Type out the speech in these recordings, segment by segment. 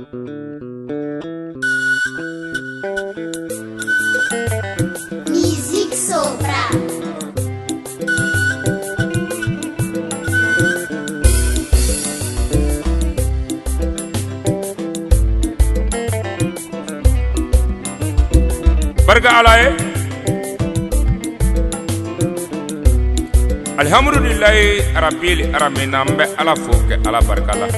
Music sopra. Barka alaye alhamdulillahi rabbil alamin ambe ala foke ala barkala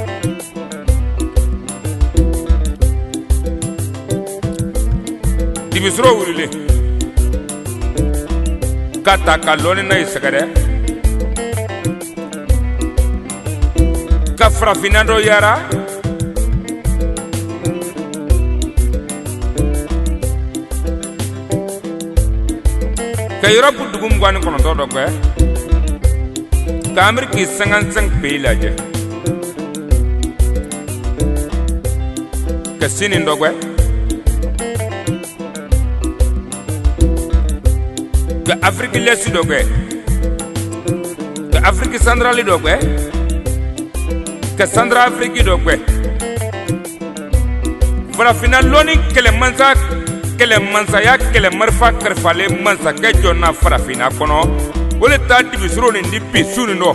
dibisro wulile kata kaloni na isagare ka frafinando yara ka Europe dugum gwani kono do kwe ka Ameriki 55 pays laje ka Sini ndo kwe ka Afrique l'Est do kwe ka Afrique centrale do kwe ka Central Afrique do kwe farafina loni kele mansa ya kele marfa karfale mansa ke jonna farafina kono wole ta dibisro ni dipi suni no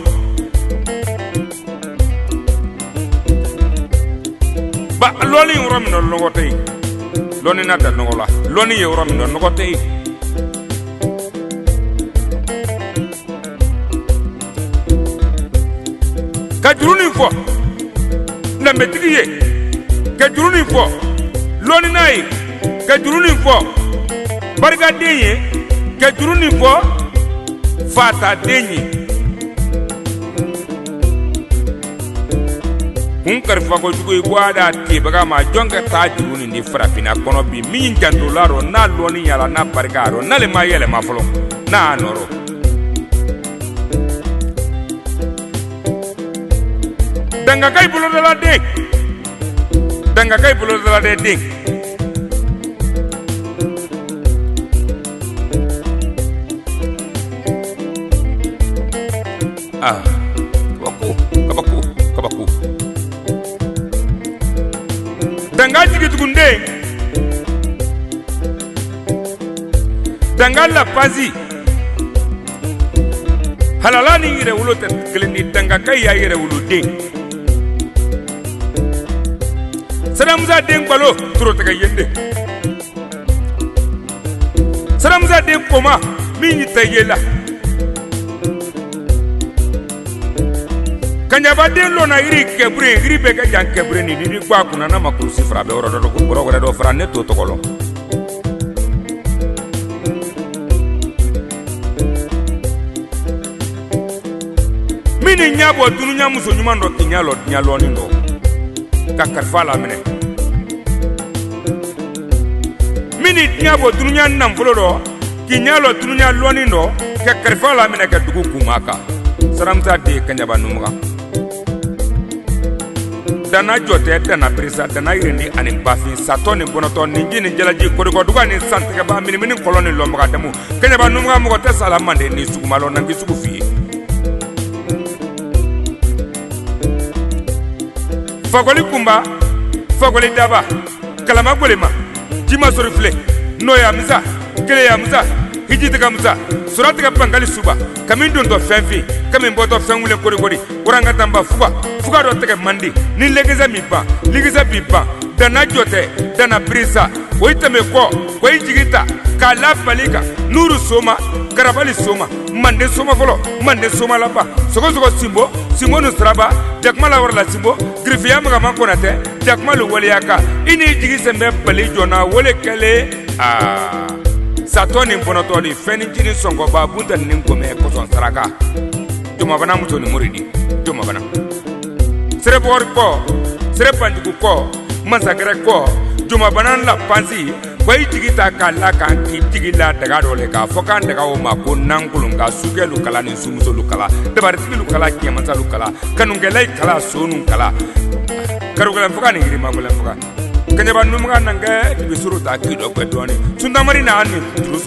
ba loni rom no logote loni na da nogola loni ye rom no logote ka juruni fo na metriye ka juruni fo loni nai ka juruni fo barga denye ka juruni fo fata denye karfa ko jugo igwada ti baga ma jonga ta juruni ni farafina kono bi min janto laro na loni yala na barga ro na le ma yele ma folo na noro danga kay bulo de la de danga kay bulo de la de kabaku danga jigi tugunde danga la pazi halala ni ire wulo te keleni danga kay ya ire wulo de saramza de balo turo te yende saramza de koma mini tayela kanyaba den lo na iri kebre iri bega jan kebre ni didi kwa kuna na makurusi fra be oro do ko boro wala do fra neto to kolo mini nyabo tunu nyamuso nyuma ndo nyalo ni ndo kakarfa la mine mini nyabo tunu nyanam fulo do kinyalo tunu nyalo ni ndo kakarfa la mine ka dugu kumaka saramta de kanyaba numuga dana jote dana prisa dana irendi ani bafi satoni bonoto ni jini jalaji kodiko duga ni santike ba mini koloni lomba demu kenya ba numuga mo te sala mande ni sugu malo nangi sugu fi fagoli kumba fagoli daba kalama golema jima sorifle noya mza kele ya mza hijitaka mza surataka pangali suba kamindo ndo fenfi kami mboto fenwule kori uranga tamba fuga do teke mandi ni legeza mipa ligeza bipa dana jote dana brisa oitame ko jigita kala palika nuru soma karabali soma mande soma folo mande soma lapa sogo simbo no straba jakmala warla simbo grifiya maga mankonate jakmalu waliyaka ini jigisembe bali jona wole kele satoni mponoto di feni jini songo ba bunta ninkome ko son saraka joma bana muto ni muridi joma bana sere bor ko sere pandiku ko masakere ko joma bana la pansi koy jigita kala kan ki jigila daga dole ka fokan daga o ma ko nankulunga sugelu kala ni sumuso lukala dabarti lukala kiamata lukala kanungelai kala sonu kala karugala fokan ngiri magula fokan kanyaba numga nanga bisuru ta kido kwetoni tunda mari na ani tulu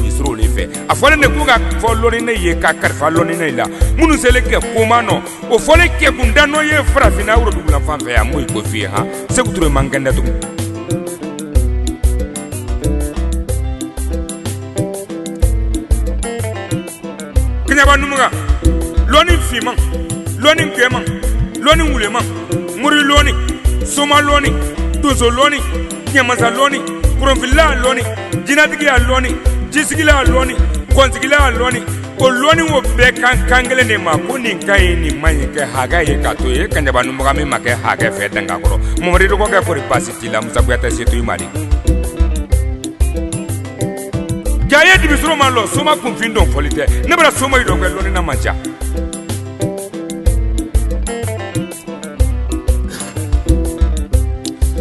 bisuru le fe afole ne kuga foloni ne ye ka karfa loni ne la munu sele ke komano o fole ke kundano ye frafina wuro dugula fanfe ya moy ko fi ha se kuture manganda to kanyaba numga loni fiman loni keman loni wuleman muri loni soma loni dozo loni nyamaza loni kuronvilla loni jinatigiya loni jisigila loni konsigila loni o loni wo be kangele ne ma ko nin kai ni manye ke haga ye ka to ye kanyaba numga me make haga fe danga koro momri do ko ga ko pasiti la musa ko yata setu imali jaye dibisro man lo soma kunfindo folite ne bra soma ido ko loni na mancha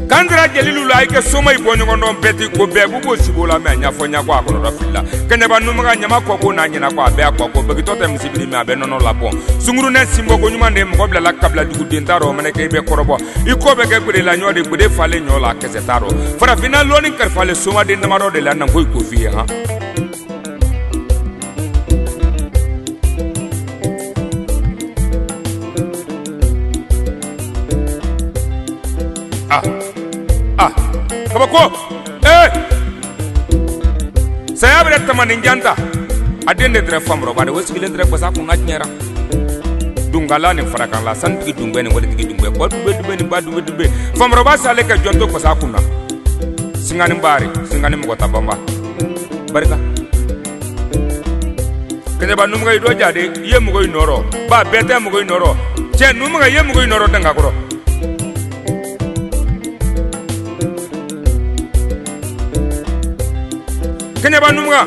kandra jelilu la ike soma ibonyo ngondo beti ko be bugo sibola me anya fonya kwa ko do filla kenya ba numga nyama ko ko na nyina kwa be ko ko begi totem sibili me abe nono la bon sunguru na simbo go nyuma ne mo bla la kabla dugu dentaro mane ke be korobo iko be ke gure la nyode gure fale nyola kese taro fara final loni kar fale soma de namaro de la na ko ko fi ha kabako saya bere tamani njanta adende tre famro bade wesigile tre ko sa ko nganyera dungala ne farakan la santi dungbe ne wala tigi dungbe ko dubbe ni ba dubbe famro ba sale ka jonto ko sa kunna singani mbari singani mo tabamba barka kene ba numga ido jade ye mo go inoro ba bete mo go inoro je numga ye mo go inoro danga ko kenya ba numga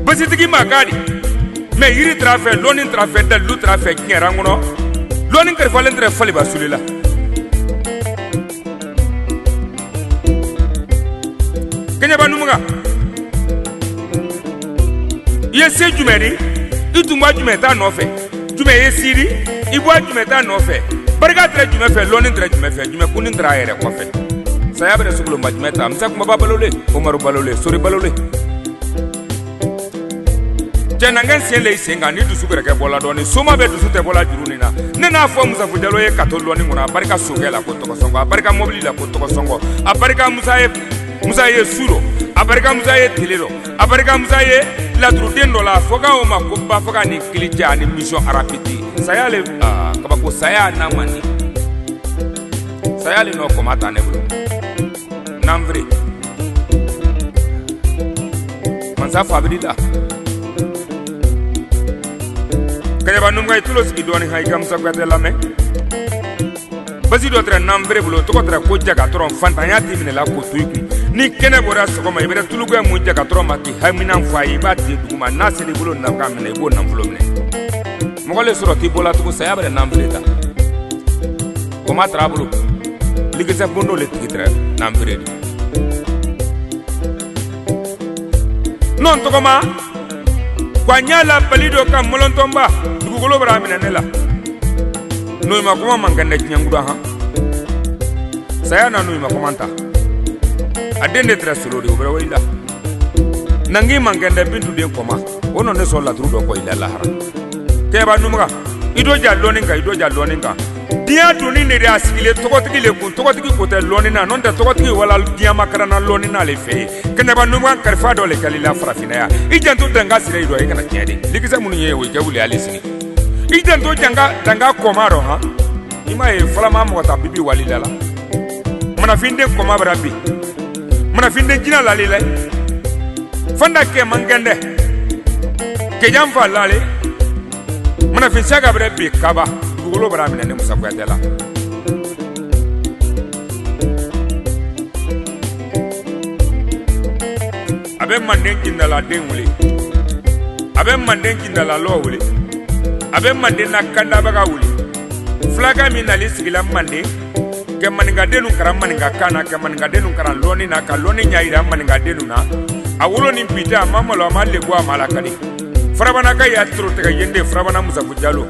basitigi magadi me yiri trafe loni trafe da lu trafe kera ngono loni kar falen tre fali basulila kenya ba numga ye se jumeri itumba jumeta no fe jume ye siri ibwa jumeta no fe barga tre jume fe loni tre jume fe jume kunin tra ere ko fe saya bere sugulu majmeta amsa kuma babalole umaru balole sori balole jenangen sele isenga ni dusu gere ke bola doni soma be dusu te bola juruni na ne na fo musa fujalo ye katolo ni ngona barika sogela ko to songo barika mobili la ko to songo abarika musa ye suro abarika musa ye telero abarika musa ye la trudendo la foga o makumba foga ni kilija ni mission arapiti saya le kabako saya na mani saya le no komata ne bro namvri mansa fabrida kaya ba numga itulo sigi doni hay kam sakwate lame basi do tra namvri bulo to ko tra ko jaga tron fantanya timine la ko tuiku ni kene bora soko ma ibere tulugo mu jaga tron maki hamina mfai ba ti duguma nasiri bulo na kamene go namflo mne mogole surati bola to saya bare namvri ta ko ma tra bulo ligese bondo le titre namvri non to koma kwa nyala palido ka molontomba dugugolo bara minanela no ma kuma mangande nyanguda ha saya na no ma komanta adende tra solo de obra wila nangi mangande bintu de koma wono ne so la trudo ko ila lahara ke ba numga ido jallo ninga dia duni ne dia sigile tokotigi le kun tokotigi ko te loni na non te tokotigi wala dia makarana loni na le fe kene ba numwa karfa dole kalila farafina ya ijanto danga sire ido ikana tiede likisa munu ye we jawuli alisini ijanto danga komaro ha ima e falama mo ta bibi walilala mana finde koma barabi mana finde jina lalile fanda ke mangende ke jamfa lale mana fin saga barabi kaba golo bara minane musa kwatela abe manden kindala denwule abe manden kindala lowule abe manden nakanda baga wule flaga minali sigila manden ke maninga denu karam maninga kana ke maninga denu karam loni na ka loni nyaira maninga denu na awulo ni pita mamalo amalle gwa malakadi farabana ka ya tro te yende farabana musa fujalo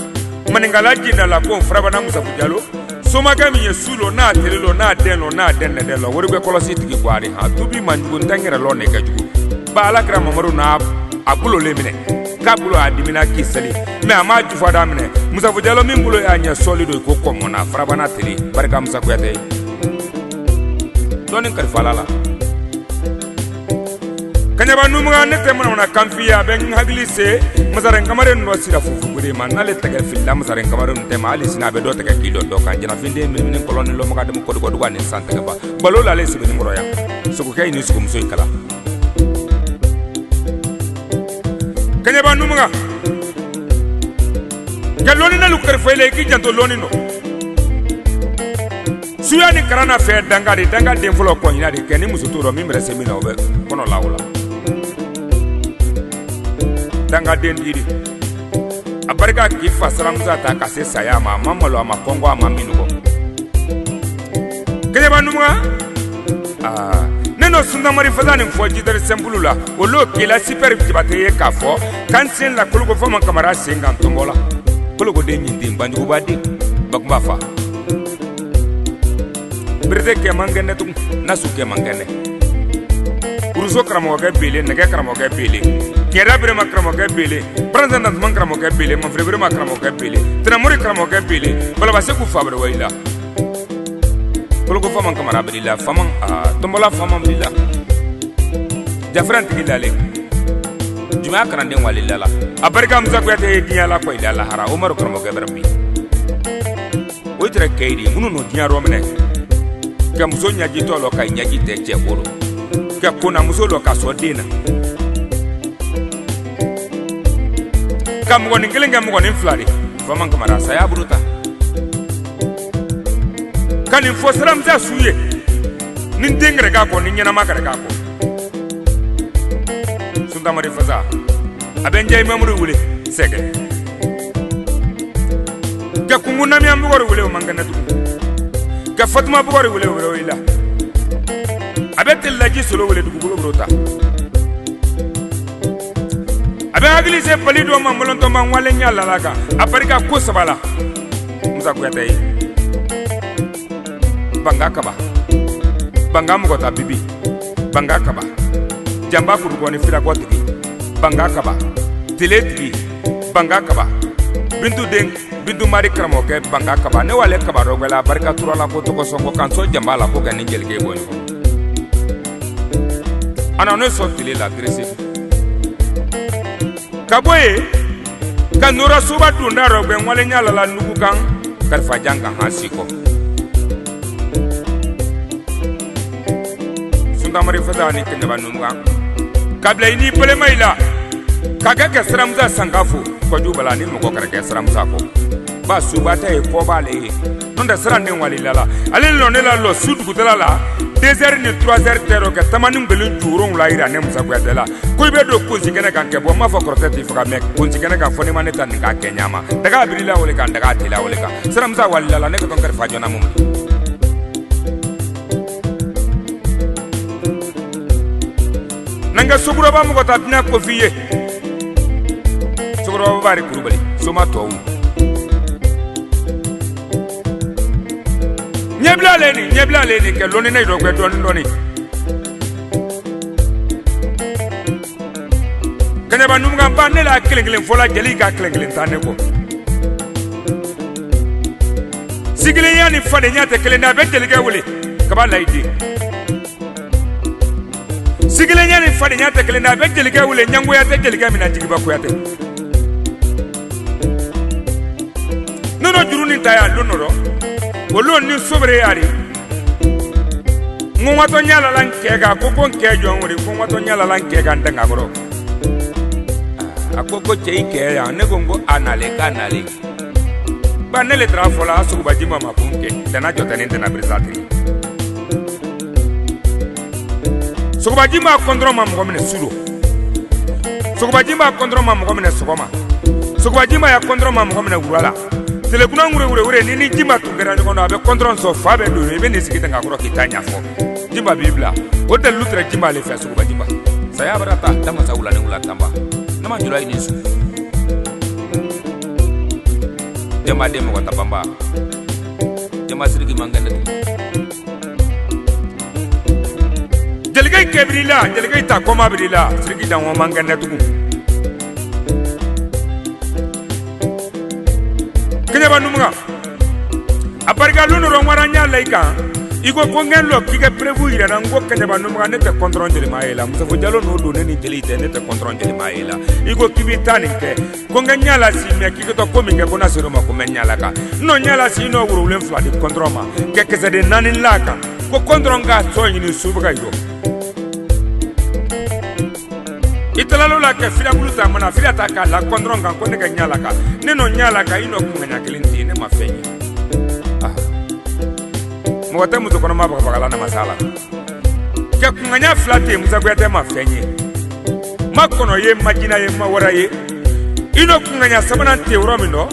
maningala jinda la ko frabana Musa Fujalo soma ga mi yesulo na telelo na denlo na denne delo wori be kolosi tigi kwari ha tubi manjugo tangere lo ne kajugo bala kra mamaru na abulo lemine kabulo adimina kisali me ama jufada mine Musa Fujalo min bulo ya nya solido ko komona frabana tele barka Musa Kuyate donin karfalala kanyaba numuga nete mana kamfiya ben haglise masaren kamaren no sira fufu gure manale tagal filla masaren kamaren tema ali sina be do tagal kilo do kan jana finde min koloni lo maga dem ko do wani sante ba balo la lesi be ngoro ya so ko kay ni su ko muso kala kanyaba numuga galoni na lukar fele ki janto loni no suya ni karana fe danga de folo ko ina de keni muso to ro mi mrese mi no be kono lawula danga dendiri abarika ki fasara Musa ta kase saya ma mamalo ama kongo ama minugo kenya banumwa neno sunda mari fazani mfoji dar sembulula olo kila super tibate ka fo kansen la kulugo fo man kamara senga ntombola kulugo denyi ndimba njugo badi bakumba fa birde ke mangene tum nasu ke mangene uruso kramo ga bele nega kramo ga bele kera bre makramo ga bele president man kramo ga bele man frebre makramo ga bele tramuri kramo ga bele bala base ku fabre waila kulugo faman kamara bilila faman tombola faman bilila jafran tigilale juma karande walilala abarika Musa Kuyate diala ko ilala hara Umar kramo ga berbi oitra keidi munu no diya romene ka muso nyaji to lo kai nyaji te chebolo ka kuna muso lo ka so dina kam ngoni ngelenga ngoni flari faman kamara saya bruta kan info salam za suye nin dengre ga ko nin nyana makare ga ko sunda mari faza abenjay mamru wule sege ka kunguna mi amugor wule o mangana tu ka Fatuma bugor wule o ila abetel laji solo wule du gulo brota abe agli se palido mamolon to man wale nyala laga abarika ko sabala Musa Kuyate banga kaba banga mugota bibi banga kaba jamba kurugoni fira gotigi banga kaba teletigi banga kaba bintu mari kramo ke banga kaba ne wale kaba rogela barka turala ko to ko songo kanso jamba la ko ganin jelge boni ana no so tele la grese kaboye kanura suba tunda rogbe wale nyala la nugu kan karfa janga hasiko sunda mari fadani kenya banunga kabla ini pele maila kaga ke Musa sangafu ko jubala ni mo ko karake Musa ko ba subata e ko bale nonda srande walilala ale lonela lo sud gutala la 2h ni 3h tero ke tamani ngelu jurong la ira ne Musa Kuyate la ko be do ko zigene kan ke bo ma fa kortati fa mek ko zigene kan foni maneta ni ka kenyama daga birila wole kan daga tila wole ka Musa walilala ne ko ton kar fa jona mum nanga suguro ba mu ko tatna ko fiye suguro ba bari kurubali soma to nyebla leni ke loni nay do ko doni kanya ba num ngam ba ne la kelengelen fola jeli ga kelengelen tane ko sigile yani fade nyate kelenda be jeli ga wole kaba laidi sigile nyani fade nyate kelenda be jeli ga wole nyango ya te jeli ga mina jigiba ko yate nono juruni taya lonoro wolo ni sobre yari ngwato nyala lan kega ko kon kejo ngori ko ngwato nyala lan kega ndanga goro akoko chei ke ya ne gongo anale kanale ba nele trafola su bajima mapunke tena jotanente na brisati su bajima kontro mam gomne sulo su bajima kontro mam gomne sogoma su bajima ya kontro mam gomne gurala tele kuna ngure ni jima tungera ni kono abe kontro so fabe do be ni sikita ngakoro kitanya fo jimba bibla wote lutra jimba le fa su bajima saya barata tama saula ne ula tamba nama julai nisu jama de mo tabamba jama sirigi mangane jelgay kebrila jelgay ta koma brila sirigi dan wo mangane tugu kenya banumga aparga lunu rongwaranya laika iko kongelo kike prevu ira nango kenya banumga nete control jeli maela musafo jalo no do neni jeli te nete control jeli maela iko kibitani ke kongenya la si me kike to kominga kona sero ma komenya laka no nyala si no wuro len fla di control ma ke kese de nanin laka ko control ga so yini subuga yo italalo la ke fila buluta mana fila ta ka la control ga ko ne ga nyala ka ne no nyala ka ino kunganya kelenti ne mafenyi mwate mutu kono mabaka bakala na masala ke kunganya flate muza kwete mafenye makono ye majina ye mawara ye ino kunganya sabana te uromino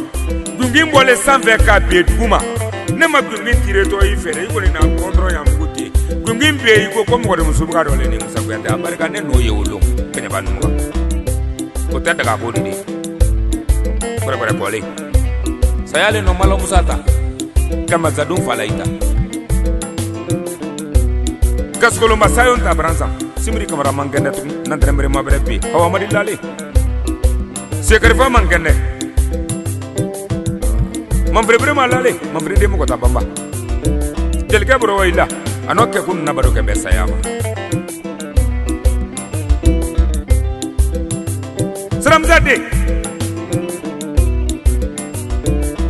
dungimbo le sanve ka beduguma ne magumi tire to ifere iko ni na kontro ya mguti dungimbe iko ko mo musubuka dole ni musa kwete abarika ne no ye ulo kenya banunga ko tata ka ko ndi kore kole sayale no malo musata kama zadun falaita kaskolo masayon ta branza simri kamara mangene tu nantre mere mabere bi hawa mari lale sekarfa mangene mambre bre malale mambre de mo ko tabamba jelke bro waila anoke kun na baro ke besayama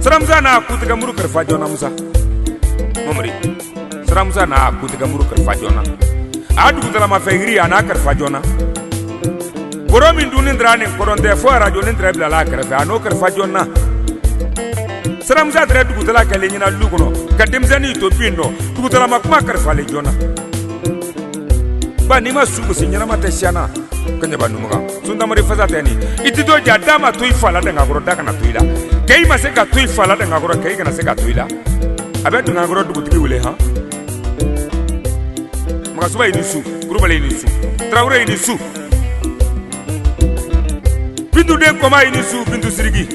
Saramza na kutiga muru karfa jona musa mamri Saramza na kutiga muru karfa jona adu kutala mafegiri ana karfa jona boro min dunin drane koronde fo radio nin trebla la karfa ano karfa jona Saramza dre du kutala kale nyina lugono kadimzani to pindo du kutala makuma karfa le jona ba ni masugo sinyana matashana kanya banumuga sunda mari fazateni itido jadama tuifala denga goro daka na tuila kei maseka tuifala denga goro kei kana seka tuila abetu ngagoro dugutiki wule ha magasuba inisu grubale inisu traure inisu bindu de koma inisu bindu sirigi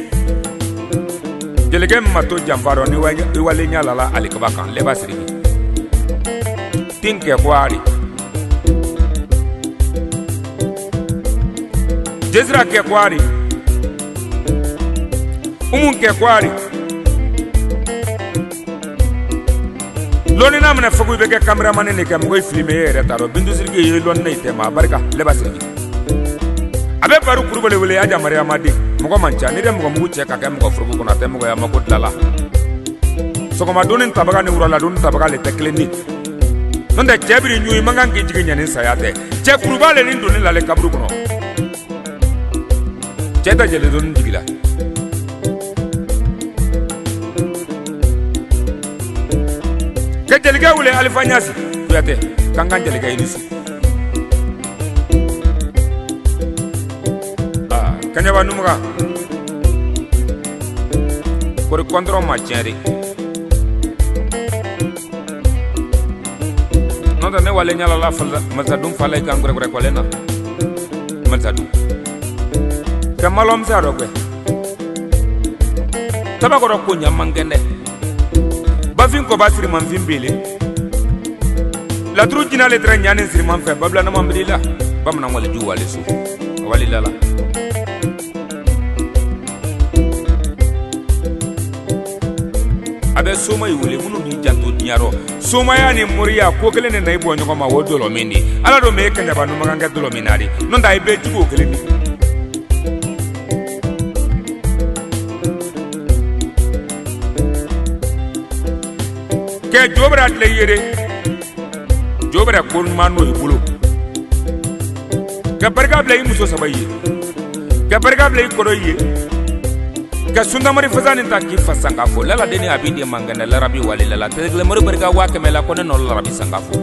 jelege mato jambaro ni wale nyalala alikabakan leba sirigi tinke kwari Jezra ke kwari ke kwari loni namna fagu beke cameraman ne kam goy filmer yere taro bindu sirge ye lon ne tema barka leba sirgi abe baru kurubale wele aja maria madi mugo mancha ni dem mugo cheka kam go furgo kuna tem go ya makut lala soko madonin tabaga ni urala don tabaga le teklendi nonde jebri nyui mangangi jiginya ni sayate che kurubale ni doni lale kabru kuno Ceta jeli don digila ke jeliga wule alifanyasi kuyate kangan jeliga inisu kanya banumuga kori kontrol macheri nonda ne wale nyala la falda mazadum falay kangure kore kolena mazadum kamalom zaro kwe tabakoro kunya mangene bafin ko basiri man fimbele la trujina le tranyane siri man fe babla na mamdila bamna wala ju wala su wali lala abe soma yule munu ni janto nyaro soma ya ni muriya ko kele ne nay bonyo ko ma wodolo mini ala do me kenya banu maganga dolo minari nonda ibe jugo kele ni ke jobra le yere jobra kon mano ibulo ke barga blay muso sabayi ke barga blay koroye ke sunda mari fazani ta ki fasanga fo lala deni abidi mangana la rabi wali lala tegle mari barga wa ke mela kono no la rabi sanga fo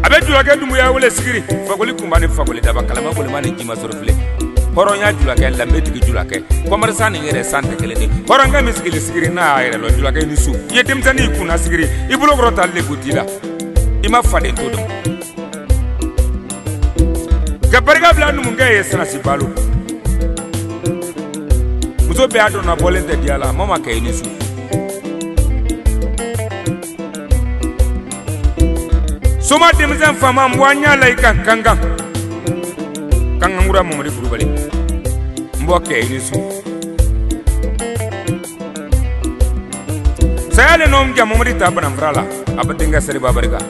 abe jula ke dumu ya wole sigiri fagoli kumbani fagoli daba kalama bole mani jima sorfle horonya julake lambe tigi julake commerçant ni yere sante keleni horonga miskili sigiri na ayere lo julake ni su yedim tani kuna sigiri ibulo grota le gutila ima fade todo gabarga bla nu munga yesna sibalu muso be ado na bolen te diala mama kay ni su soma demzen fama mwanya la ikan kanga ngura momri kurubali mbo kay ni su sayale nom ja momri tabana frala abadenga sari babarika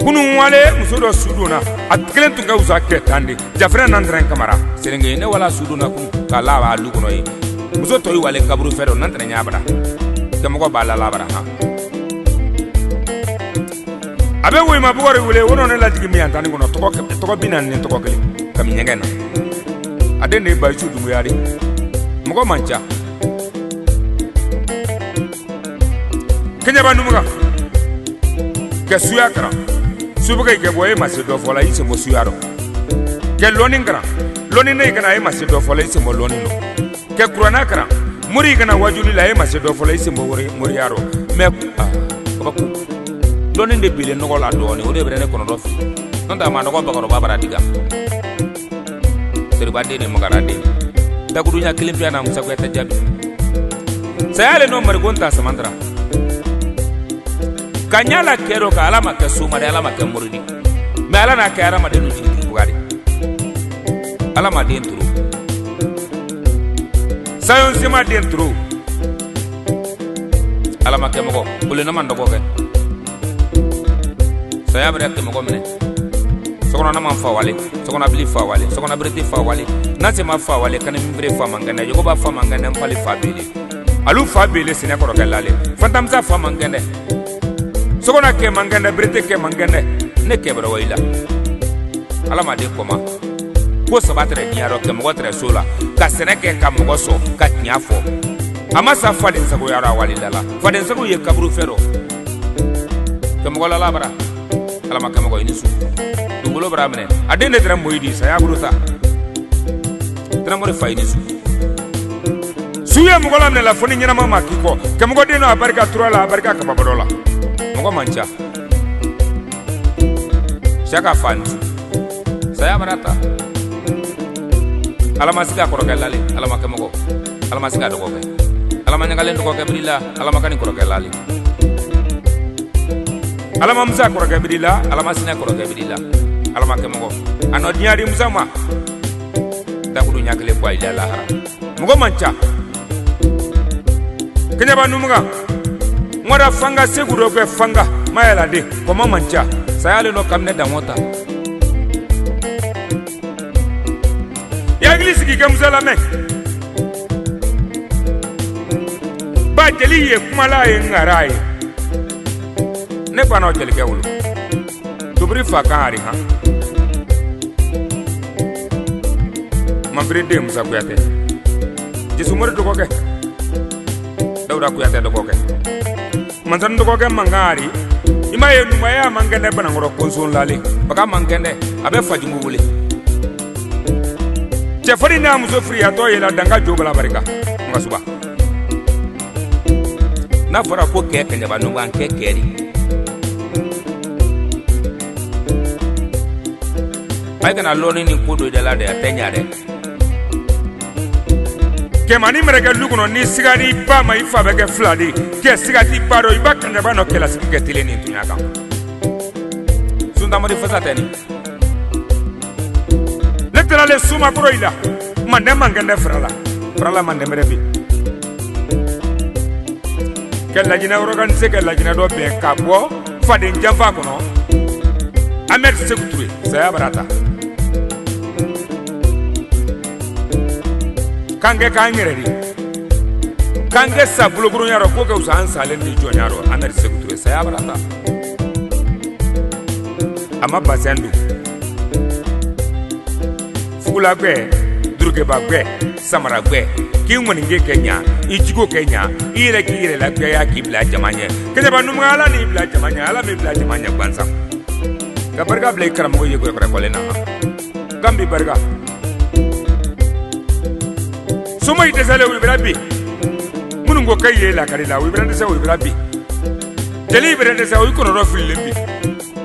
kunu wale musodo suduna atkelen tunga uzake tandi jafra nandren kamara serenge ne wala suduna kun kala wa lukuno yi muso toyi wale kaburu fedo nandren nyabara kemo bala labara ha abe wo ma bugore wule wono ne lati mi antani kono toko binan ne toko kele kam nyengena ade ne ba sudu mu yari mo mancha kenya ba numuga ke suya kara subuga ke boye masido fola ise mo suyaro ke lonin kara lonin ne kana e masido fola ise mo lonin no ke kurana kara muri kana wajuli la e masido fola ise mo muri yaro me baku lonin de bile no la doni o de brene kono do fi non da ma no ko bakoro babara diga seri bade ne mo garade da kudunya kilimpia na musa ko ta jabi sayale no mar gonta samandra kanyala kero ka alama ke suma de alama ke muridi me alana ke arama de nuti bugari alama de entru sayon sima de entru alama ke mogo ule na mando ko ke saya bere ke mogo mene sokona na man fa wale sokona bili fa wale sokona breti fa wale na se ma fa wale kan mi bre fa mangana yogo ba fa mangana mpali fa bele alu fa bele sine ko ke lale fantamza fa mangana sokona ke mangende brete ke mangende ne kebra waila alama de koma ko sabatre niaro ke mo gotre sola ka seneke ka mo goso ka nyafo ama sa fa den sago yara walila la fa den sago ye kabru fero ke mo gola labara alama ke mo go inisu dungulo bramene adene dra moyidi sa ya buruta dra mo fa inisu suya mo gola ne la foni nyina mama kiko ke mo godeno abarka turala abarka ka babadola Mogo mancha Shaka fans Saya barata Alama sika koroke lali Alama ke mogo Alama sika dokoke Alama nyangale dokoke brila Alama kani koroke lali Alama msa koroke brila Alama sina koroke brila Alama ke mogo Ano dinyari msama Dakudu nyakile kwa ila lahara Mogo mancha Kenya banu mga Mwara fanga seguro ke fanga mayala de koma mancha sayale no kamne damota ya iglesi ki kamzala me ba jeli ye kumala ye ngarai ne bana jeli ke wulu tubri fa kari ha mambre de musa kuyate jesu mor do ko ke dawra kuyate do ko ke manzan do ko ke mangari ima ye numa ya mangende bana ngoro konson lale baka mangende abe fajimu wule che fori na muso free ato yela danga jobala barika ngasuba na fora ko ke kenya banu ban ke keri ay kana loni ni kudo de la de atenya de ke mani mereke lukuno ni sigari ba ma ifa beke fladi ke sigati baro iba kanya bano ke la sikike tileni tunyaka sunda mari fasateni letrale suma kroila mande mangende frala mande merebi ke la jina organise ke la jina do be kabo fade njamba kono amet sekutwe saya barata kange kangireri kange sabuluguru nyaro ko ke usan salen ni jonyaro amer sekutwe saya barata ama basendu fugula gbe duruge ba gbe samara gbe ki ngoninge Kenya ijigo Kenya ire ki ire la gbe ya kibla jamanye kenya banu ngala ni bla jamanye ala me bla jamanye kwanza ka barga blay karam ko yego ko kolena gambi barga suma ite sale wi brabi munungo kaye la karila wi brande sa wi brabi jeli brande sa wi kono ro filimbi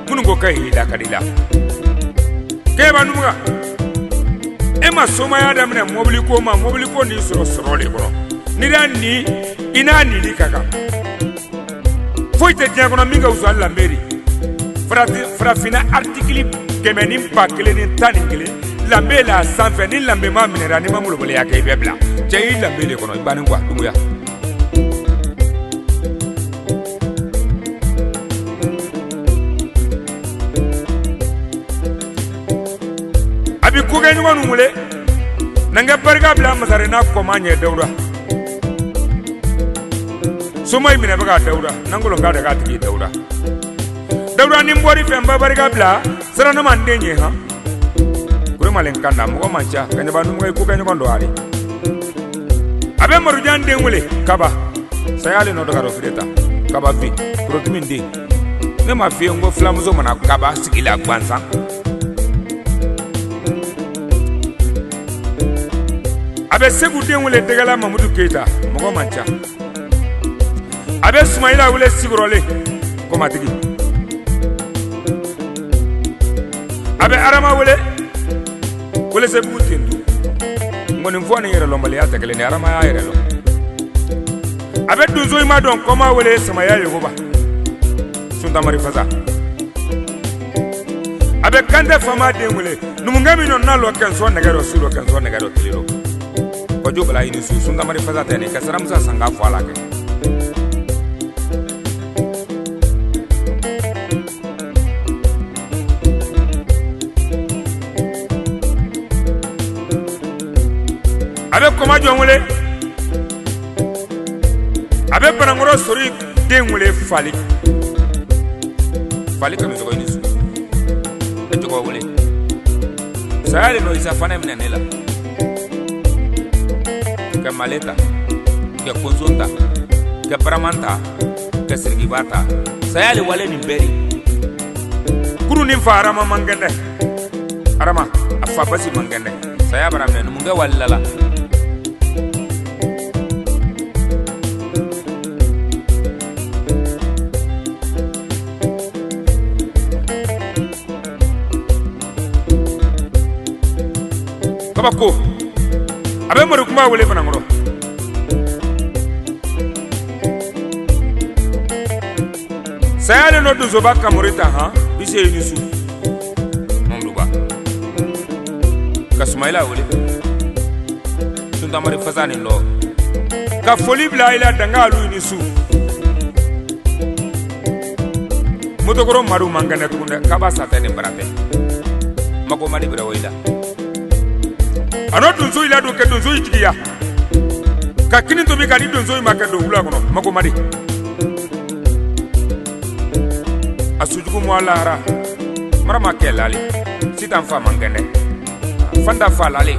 munungo kaye la karila ke banu mga ma soma ya damne mobili ko ni soro le kono ni dan ni ina ni li kaka foi te tiens kono minga uso la mairie frafina article kemeni pa kele ni tani kele lambe la sanfɛ ni lambe ma minɛra ni ma mulubali ya kɛ i bɛ bila cɛ i lambe le kɔnɔ i bannen kɔ a dunguya a bi ko kɛ ɲɔgɔn nu wele na n kɛ barika bila masare n'a kɔma ɲɛ dawura soma i minɛ bɛ ka dawura nankolon k'a de k'a tigi dawura dawura ni n bɔri fɛ n ba barika bila sera ne ma n den ye han malen kanda mɔgɔ man ca ka ɲɛba numɔgɔ ko kɛ ɲɔgɔn dɔ ale a bɛ marujan den wele kaba saya ale nɔ dɔ ka dɔ fire ta kaba fi kurotimi den ne ma f'i ye n ko filamuso mana kaba sigi la gansan a bɛ segu den wele dɛgɛla mamudu keyita mɔgɔ man ca a bɛ sumayila wele sigɔrɔlen kɔmatigi a bɛ arama wele wele se bugu tendu ngoni fo ni yɛrɛ lɔnbaliya tɛ kelen ni aramaya yɛrɛ lɔ a bɛ donso i ma dɔn kɔma wele samaya yegoba suntamari fasa a bɛ kante fama den wele numukɛ min nɔ na lɔ kɛnsɔ nɛgɛ dɔ su lɔ kɛnsɔ nɛgɛ dɔ tile lɔ kɔjo bala i ni su suntamari fasa tɛ ni ka siramusa san k'a fɔ a la kɛ a bɛ kɔma jɔn wele a bɛ banakɔrɔ sori den wele fali kami tɔgɔ i ni su e tɔgɔ wele saya de nɔ isa fana minɛ ne la ka male ta ka konso ta ka baraman ta ka sirikiba ta saya le wale nin bɛɛ de kuru nin fa arama man kɛnɛ arama a fa basi man kɛnɛ saya bara minɛ numukɛ walila la ko a bɛ mari kuma wele fana kɔrɔ saya le no donsoba kamorita han bise yi ni su mamuduba ka sumayila wele suntamari fasa ni lɔ ka foli bila ila danga alu yi ni su motokoro maru man kɛnɛ tugun dɛ kaba satɛ ni baratɛ mako madi bɛrɛ woyila ano donso ila do ke donso jigiya ka kini to bi ka di donso ma ke do wula kono mako madi asujugu mo alara marama ke lali sitan fa mangende fanda fa lali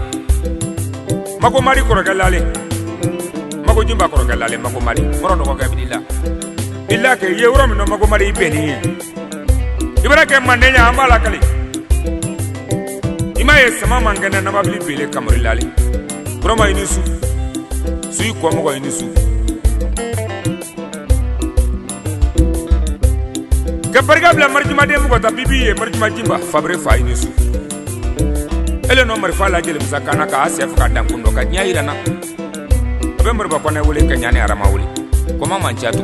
mako madi ko ga lali mako jimba ko ga lali mako madi moro do ko ga bidilla illa ke ye woro mi no mako madi beni ibara ke manenya ambala kali ima ye sama mangene na babili bele kamori lale broma ini su sui ko mo ko ini su ke barga bla marjuma de mo ko ta bibi ye marjuma jimba fabre fa ini su ele no mar fa la jele musakana ka asef ka dan kundo ka nyaira na be mar ba ko ne wole ka nyane arama wole ko ma mancha tu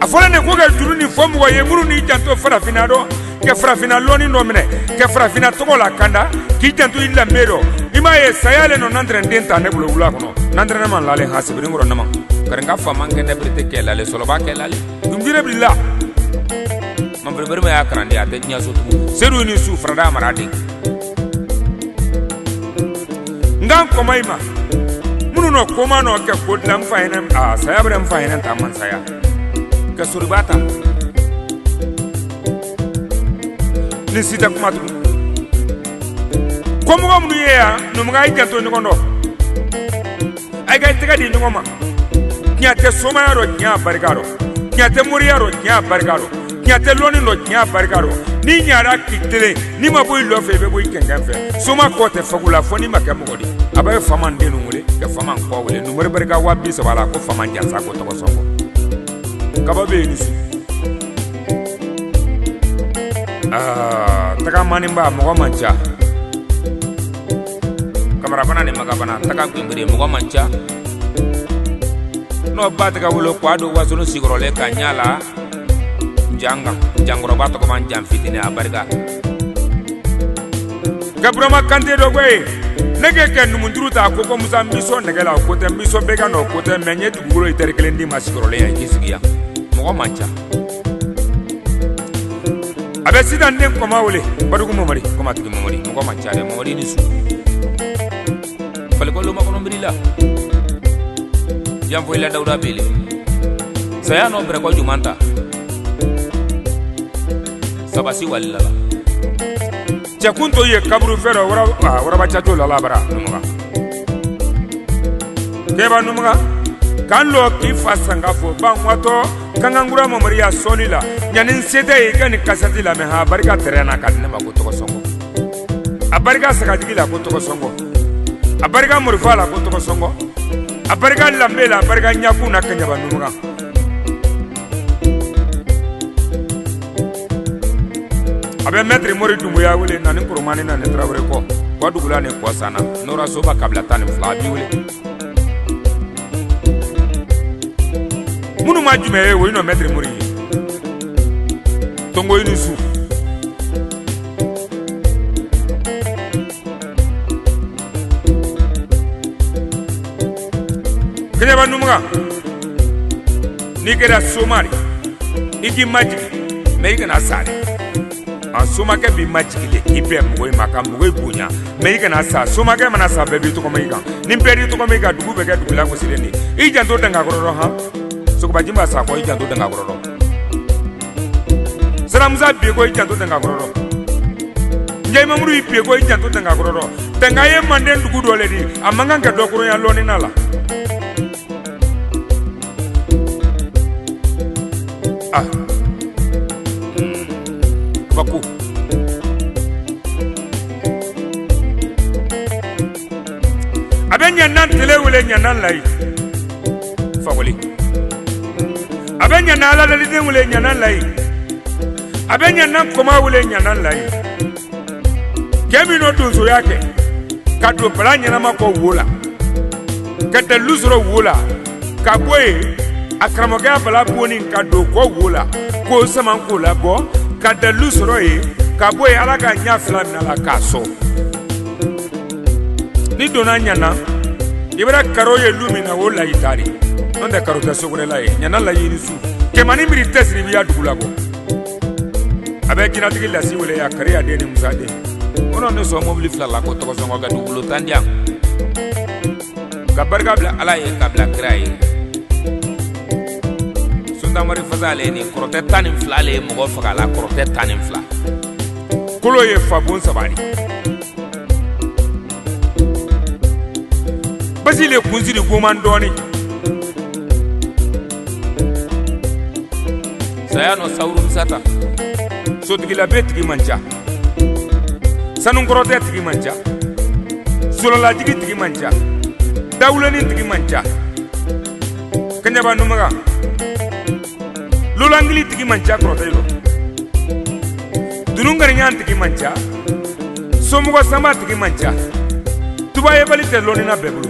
afola ne ko ga juru ni fomu ko ye muru ni janto fara finado ke frafina loni no mine ke frafina togo la kanda ki jantu illa mero ima ye sayale no nandre ndenta ne bulo wula kono nandre na man lale hasibri ngoro nama karenga fama ngene brete ke lale solo ba ke lale dumdire billah man berber ma yakrandi ate nya so seru ni su frada maradi ngam ko mayma munu no koma no ke kodlam fayna saya bram fayna taman saya ke suribata ni sita kuma tu komo ko mu ye ya no mga ijanto ni kondo ay ga tega di ngoma nya te soma yaro nya barigaro nya te muri yaro nya barigaro nya te loni no nya barigaro ni nyara kitele ni maboy lo fe be boy kenga fe soma ko te fagula foni makam ngodi abay faman de no mule ke faman ko wele no mure bariga wabi so bala ko faman jansa ko to ko songo kababe ni su taga mani ba mo mancha marabana ni magabana taka kwimbiri mugo mancha no bataka wulo kwado wasunu sigorole kanyala jangoro bato ko man jam fitine abarga gabrama kante do gwe nege ken munduru ta ko musa miso negela ko te miso bega no ko te menye duguro itere klendi masigorole ya kisigia mugo mancha abe sidan den ko mawle badugo momari ko matigi momari mugo mancha de momari ni su fale ko lo makono mbirila jam foila dawda bele saya no bre ko jumanta sabasi walla chakunto ye kabru fero wara bachato la labara numuga keba numuga kanlo ki fasanga fo bangwato kangangura momaria solila nyanin sede e kan kasati la me ha barika terena kan ne makoto ko songo abarika sakajigila ko to songo abarika murfala ko to songo abarika lambela abarika nyakuna kanyaba numuga abe metri mori dumbuya wele nani kurumani na ne trawre ko wadugula ne ko sana nora soba kabla tan flabi wele munu majume wo ino metri mori tongo inu su kenya banumuga nikera somari iki majiki meika na sare asoma ke bi majikile ibe mgoy makamgoy bunya meika na sa soma ke manasa bebi to ko meika nimperi to ko meika dugu be ke dugula ko sileni ijanto danga gororo ha so ko bajimba sa ko ijanto danga gororo salamza bi ko ijanto danga gororo njay mamuru ibe ko ijanto danga gororo danga ye mande dugu dole di amanga ke dokoro ya loni nala baku abenya nan telewele nyanan lai fawali abenya nala lalide wele nyanan lai abenya nan koma wele nyanan lai kemi no dunzo yake kadu planya na mako wola kata lusro wola kaboy akramoga bala boni kadu ko wola ko saman ko la bo kada lusro yi kaboy alaga nya flam na la kaso ni dona nyana ibra karoye lumina wola itari nonde karota sogore la yi nyana la yi su ke mani miri tesri biya dugula go abe kina tigi la si wole ya kariya de ni musade ono ne so mobili fla la ko to so ngoga dugulo tandiam kabarga bla ala yi kabla krai mari fazale ni korote tanin flale mo fagala korote tanin fla kulo ye fabun sabari basile kunziri gomandoni sayano sauru sata sotigila betigi manja sanun korote tigi manja solola jigi tigi manja dawlani tigi manja kanyaba numaga lulangili tigi mancha krotelo dunungari nyan tigi mancha somugo sama tigi mancha tubaye bali teloni na bebulu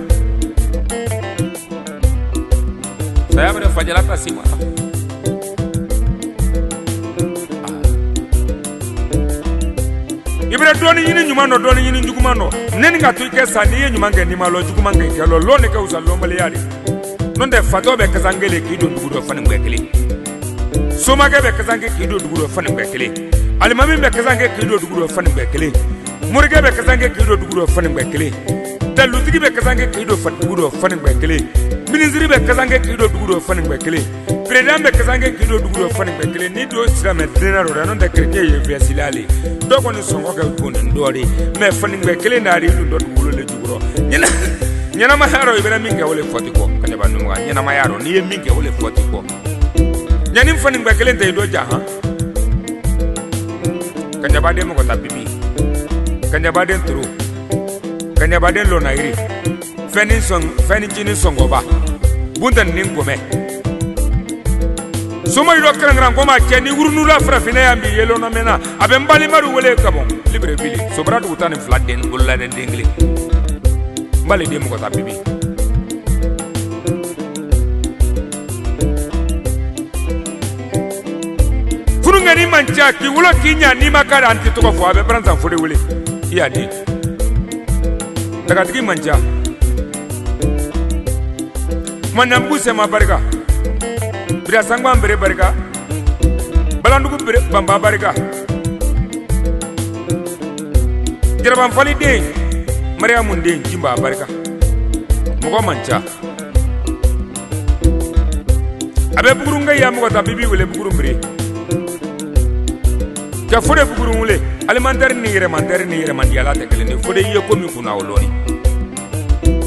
saya bere fajalata sima ibere doni yini nyumano doni yini njugumano neni nga tuike sani nyuma nge nimalo jugumange kelo lone ka usalombale yari nonde fatobe kazangele kido ndugudo fani mwekele soma ke be kazange kido duguro fani mbekele alimami be kazange kido duguro fani mbekele murge be kazange kido duguro fani mbekele dalutigi be kazange kido fani duguro fani mbekele ministri be kazange kido duguro fani mbekele president be kazange kido duguro fani mbekele ni do sira me dinaro da non da kreke ye vesilale do ko ni songo ka bonde ndori me fani mbekele na ri do duguro le duguro nyana ma haro ibera minga wole fotiko kanya banu ma nyana ma yaro ni ye minga wole fotiko nyani mfani mbekele nte do jaha kanya bade mo kota bibi kanya bade nturu kanya bade lonairi feni chini songoba buntan nin gome soma ido krangran goma cheni urunu la frafine yambi yelo no mena abe mbali maru wole kabon libre bili sobra du tan fladen bulla den dingle mbale de mo ta bibi furu ngani mancha ki wulo kinya ni makara anti to ko fo abe branza fo de wule iya di daga tigi mancha manambu se ma barika bira sangwa mbere barika balandugu bere bamba barika jaraban fali de mariamu de jimba barika mogo mancha abe bugurunga ya mogo ta bibi wele buguru mbere ka fode buguru wele alimentaire ni yere mandiala te kele ne fode ye komi kuna oloni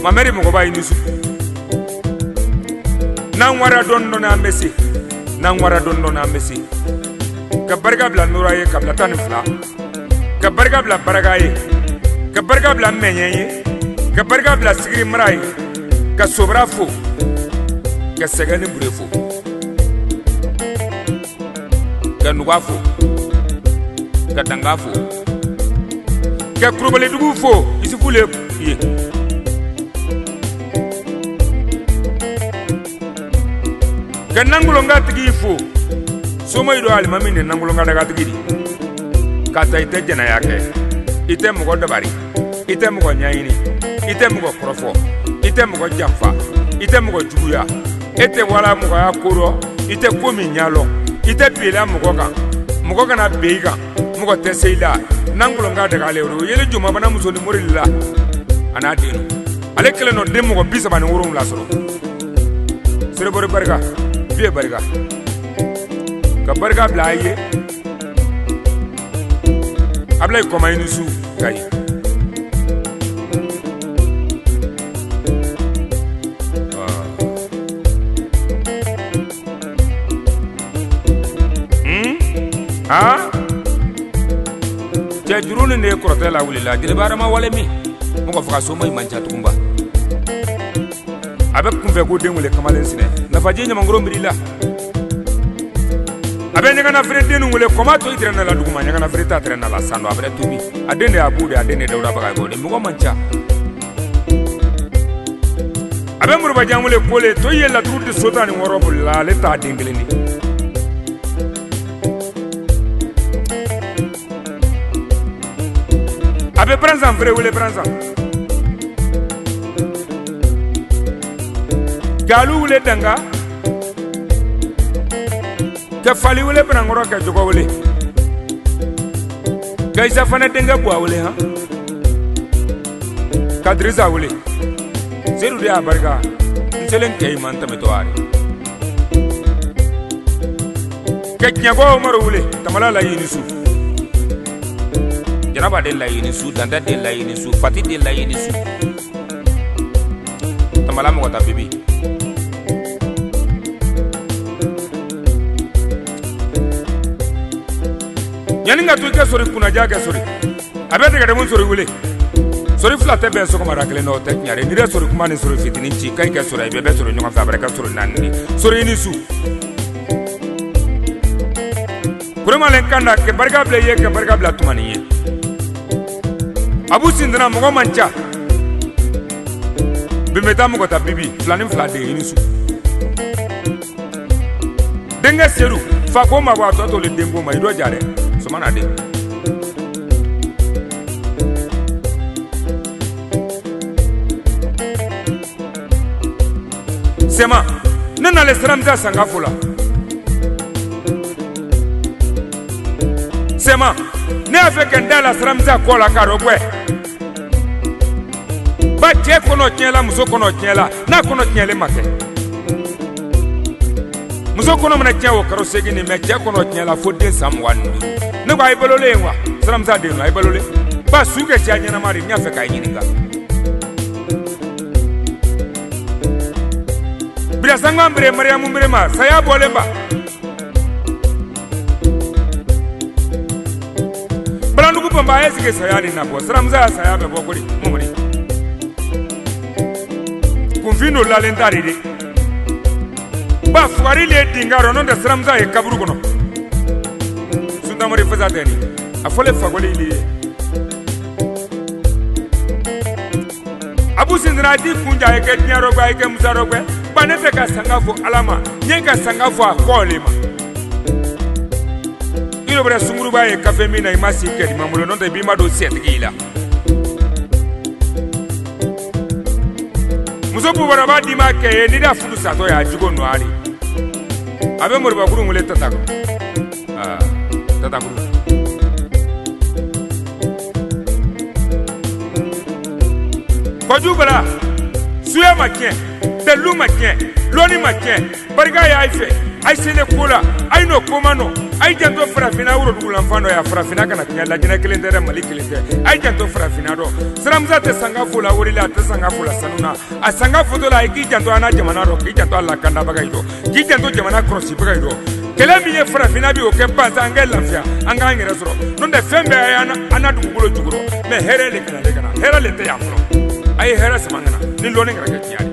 mameri mogo ba inisu nan wara don don amesi ka barka bla nura ye kabla tan fla ka barka bla baraga ye ka barka bla menye ye ka barka bla sigri mrai ka sobra fo ka segani brefo ka nugafo ka dangafo ka krobale dugu fo isi fule ye ka nangulonga tigi fo somo ido alimami ne nangulonga daga tigi kata ite jena yake ite mugo dabari ite mugo nyaini ite mugo krofo ite mugo jamfa ite mugo juguya ite wala mugo akoro ite komi nyalo ite pela mugo kana beiga mugo teseila nangulonga daga lewro yele juma bana muso ni morilla ana dinu ale kele no dem mugo bisa bani wurum la soro sere bore barga biye barga ka barga blaye ablay koma inisu kay je juruni ne korotela wulila dilbarama wale mi mo ko faka so moy manja tukumba abe kumbe ko dengule kamalen sine nafaje nyama ngoro mbirila abe nyanga na frede nungule komato itrena la duguma nyanga na frede atrena la sando abre tubi adende abude adende dawda baga gode mugo mancha abe muruba jamule kole to yella tuudi sotani worobo la leta dengeleni abe pranzan frede wule pranzan galu wule danga ka fali wule prangoro ka jogo wule ka isa fana denga bwa wule ha ka driza wule zeru de abarga nselen kay man tametwari ka nyago maro wule tamala la yinisu janaba de la yinisu danda de la yinisu fati de la yinisu tamala mo ta bibi yaninga tuike sori kuna jaga sori abete ga demun sori wule sori flate be so ko marakle no tek nyare ni re sori kuma ni sori fitini ci kay ka sori be sori nyoma fa baraka sori nanni sori ni su kurema len kanda ke barga ble ye ke barga bla tumani ye abu sindana mo mancha be metamu ko ta bibi flanim flade ni su denga seru fa ko ma wa to le dengo ma ido jare somana de sema nana le sramza sangafula sema ne afeke ndala sramza kola karogwe ba je kono tiela muso kono tiela na kono tiele make muso kono mena tiawo karo segini me je kono tiela fodin samwandu ne ba ibolole wa sramza de no ibolole ba suge ti anyana mari nya fe kai nyininga bia sangwa mbere mariamu mbere ma saya bolemba brandu kupamba esike saya ni napo sramza saya be bokori mumuri kumvindo la lentari de ba fuari le dingaro non de sramza e kaburu kono sundamori fazateni afole fagoli li Babu sindrati kunja eke nyarogwa eke muzarogwe banete ka sangafo alama nyeka sangafo akolema ilo bra sunguru ba e kafe mina imasi ke mamulo no de bima do setgila musobu baraba di ma ke ni da fudu sato ya jigo no ali abe morba kuru ngule tatako tatako Kojubala, suya makien, telu makien, loni makien, bariga ya ife, ai sene kola, ai no komano, ai janto frafina uro dugulanfano ya frafina kana tinya lajina kelendere mali kelende, ai janto frafina do. Sramza te sangafo la wori la te sangafo la sanuna, a sangafo do la iki janto ana jamana ro, ki janto alla kanda bagaido, ki janto jamana crossi bagaido. Kele miye frafina bi o kempa zanga lafia, anga ngere soro. Nonde fembe ana dugulo juguro, me here le kana, here le te ya fro. Ay hera samangana ni lone ngara kiyari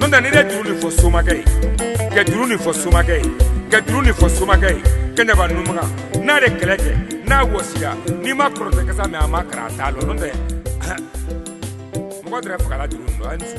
nonda ni juru ni fo soma gay ke juru ni fo soma gay ke juru ni fo soma gay kenya ba numanga na de keleke na wosiya ni makro te kasa me amakra talo nonde mo godre fakala juru ndo ansu